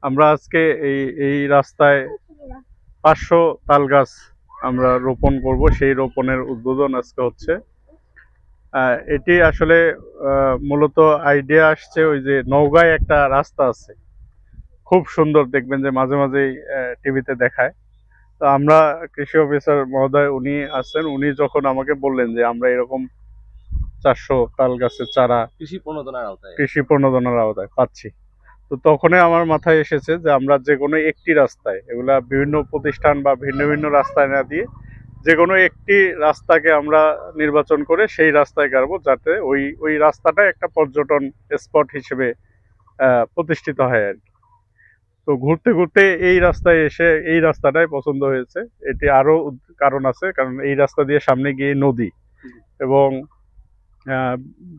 আমরা আজকে এই এই রাস্তায় 500 তাল গাছ আমরা রোপণ করব, সেই রোপণের উদ্বোধন আজকে হচ্ছে। এটি আসলে মূলত আইডিয়া আসছে ওই যে নওগাঁয় একটা রাস্তা আছে, খুব সুন্দর, দেখবেন যে মাঝে মাঝেই টিভিতে দেখায়। তো আমরা কৃষি অফিসার মহোদয় উনি আছেন, উনি যখন আমাকে বললেন যে আমরা এরকম 400 তাল গাছের চারা কৃষি প্রণোদনার আওতায় পাচ্ছি, তো তখনই আমার মাথায় এসেছে যে আমরা যে কোনো একটি রাস্তায়, এগুলা বিভিন্ন প্রতিষ্ঠান বা ভিন্ন ভিন্ন রাস্তায় না দিয়ে যে কোনো একটি রাস্তাকে আমরা নির্বাচন করে সেই রাস্তায় গাড়বো, যাতে ওই ওই রাস্তাটা একটা পর্যটন স্পট হিসেবে প্রতিষ্ঠিত হয় আর কি। তো ঘুরতে ঘুরতে এই রাস্তায় এসে এই রাস্তাটাই পছন্দ হয়েছে। এটি আরো কারণ আছে, কারণ এই রাস্তা দিয়ে সামনে গিয়ে নদী এবং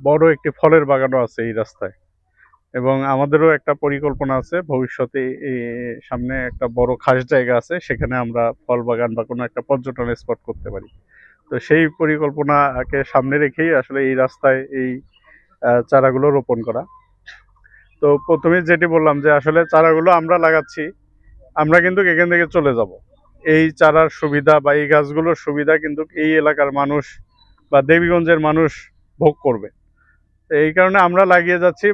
বড় একটি ফলের বাগানও আছে এই রাস্তায়, এবং আমাদেরও একটা পরিকল্পনা আছে ভবিষ্যতে সামনে একটা বড় খাস জায়গা আছে, সেখানে আমরা ফল বাগান বা কোনো একটা পর্যটন স্পট করতে পারি। তো সেই পরিকল্পনাকে সামনে রেখেই আসলে এই রাস্তায় এই চারাগুলো রোপণ করা। তো প্রথমে যেটি বললাম যে আসলে চারাগুলো আমরা লাগাচ্ছি, আমরা কিন্তু এখান থেকে চলে যাব, এই চারার সুবিধা বা এই গাছগুলোর সুবিধা কিন্তু এই এলাকার মানুষ বা দেবীগঞ্জের মানুষ ভোগ করবে। এই কারণে আমরা লাগিয়ে যাচ্ছি,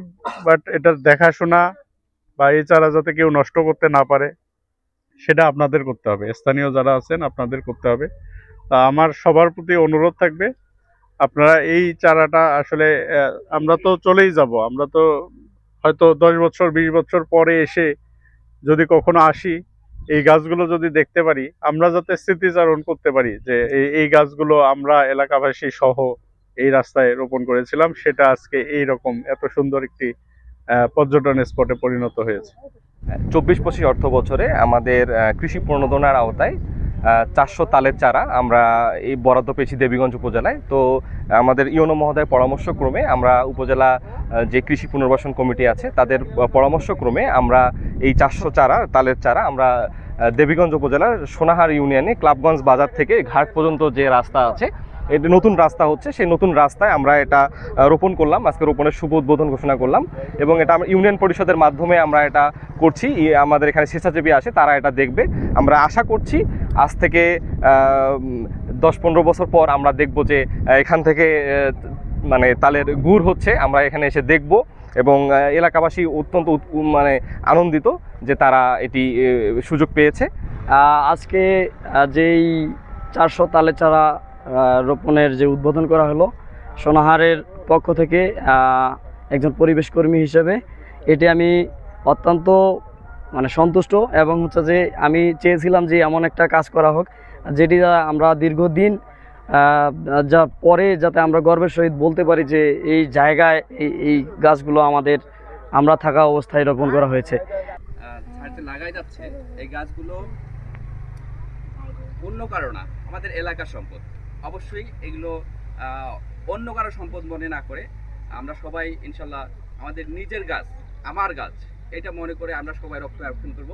বাট এটার দেখাশোনা বা এই চারা যাতে কেউ নষ্ট করতে না পারে সেটা আপনাদের করতে হবে, স্থানীয় যারা আছেন আপনাদের করতে হবে। তা আমার সবার প্রতি অনুরোধ থাকবে, আপনারা এই চারাটা আসলে আমরা তো চলেই যাব, আমরা তো হয়তো 10 বছর 20 বছর পরে এসে যদি কখনো আসি, এই গাছগুলো যদি দেখতে পারি, আমরা যাতে স্মৃতিচারণ করতে পারি যে এই গাছগুলো আমরা এলাকাবাসী সহ এই রাস্তায় রোপণ করেছিলাম, সেটা আজকে এই রকম এত সুন্দর একটি পর্যটন স্পটে পরিণত হয়েছে। 24-25 অর্থ বছরে আমাদের কৃষি প্রণোদনার আওতায় 400 তালের চারা আমরা এই বরাদ্দ পেয়েছি দেবীগঞ্জ উপজেলায়। তো আমাদের ইউনো মহোদয়ের পরামর্শক্রমে আমরা উপজেলা যে কৃষি পুনর্বাসন কমিটি আছে তাদের পরামর্শক্রমে আমরা এই 400 তালের চারা আমরা দেবীগঞ্জ উপজেলার সোনাহার ইউনিয়নে ক্লাবগঞ্জ বাজার থেকে ঘাট পর্যন্ত যে রাস্তা আছে, এটা নতুন রাস্তা হচ্ছে, সেই নতুন রাস্তায় আমরা এটা রোপণ করলাম। আজকে রোপণের শুভ উদ্বোধন ঘোষণা করলাম, এবং এটা আমরা ইউনিয়ন পরিষদের মাধ্যমে আমরা এটা করছি। আমাদের এখানে স্বেচ্ছাসেবী আছে, তারা এটা দেখবে। আমরা আশা করছি আজ থেকে 10-15 বছর পর আমরা দেখব যে এখান থেকে মানে তালের গুড় হচ্ছে, আমরা এখানে এসে দেখব, এবং এলাকাবাসী অত্যন্ত মানে আনন্দিত যে তারা এটি সুযোগ পেয়েছে। আজকে যেই 400 তালের চারা রোপণের যে উদ্বোধন করা হলো সোনাহারের পক্ষ থেকে একজন পরিবেশ কর্মী হিসেবে, এটি আমি অত্যন্ত মানে সন্তুষ্ট, এবং হচ্ছে যে আমি চেয়েছিলাম যে এমন একটা কাজ করা হোক যেটি আমরা দীর্ঘদিন যা পরে যাতে আমরা গর্বের সহিত বলতে পারি যে এই জায়গায় এই গাছগুলো আমরা থাকা অবস্থায় রোপণ করা হয়েছে। লাগাই যাচ্ছে এই গাছগুলো অন্য কারো না, আমাদের এলাকার সম্পদ। অবশ্যই এগুলো অন্য কারো সম্পদ মনে না করে আমরা সবাই ইনশাল্লাহ আমাদের নিজের গাছ, আমার গাছ, এটা মনে করে আমরা সবাই রক্ষণাবেক্ষণ করব।